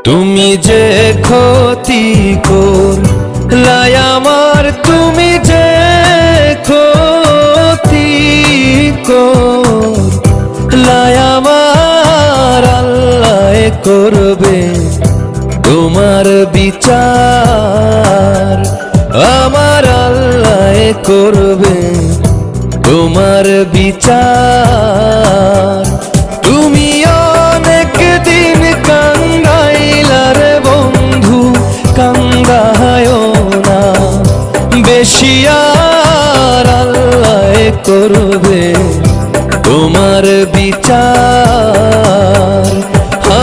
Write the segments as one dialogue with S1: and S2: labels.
S1: তুমি যে ক্ষতি করলাই আমার, তুমি যে ক্ষতি করলাই আমার, আল্লাহ করবে তোমার বিচার, আমার আল্লাহ করবে তোমার বিচার। তুমি অনেক দিন কান্দাইলার বন্ধু, কান্দায়ও না বেশি, আর আল্লাহ করবে তোমার বিচার,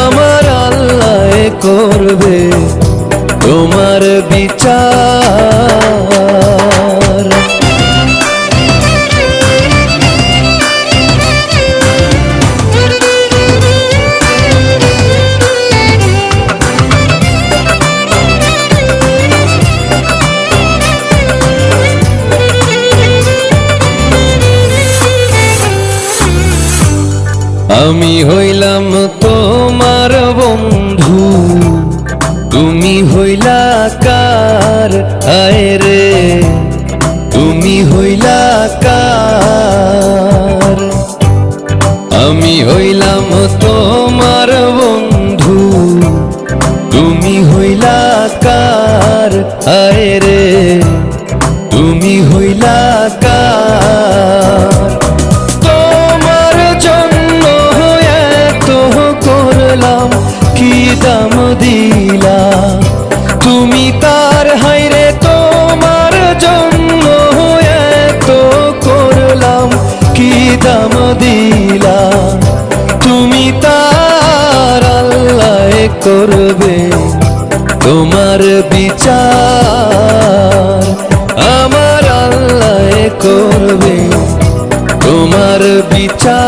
S1: আমার আল্লাহ করবে তোমার বিচার। আমি হইলাম তোমার বন্ধু, তুমি হইলা কার, আয় রে তুমি হইলা কার। আমি হইলাম তোমার বন্ধু, তুমি হইলা কার, আয় রে তুমি হইলা কার। তোমার জন্য এত করলাম, কি দাম দিলা তুমি তার, হায়রে তোমার জন্য এত করলাম, কি দাম দিলা তুমি তার, আল্লাহ করবে তোমার বিচার, আমার আল্লাহ করবে তোমার বিচার।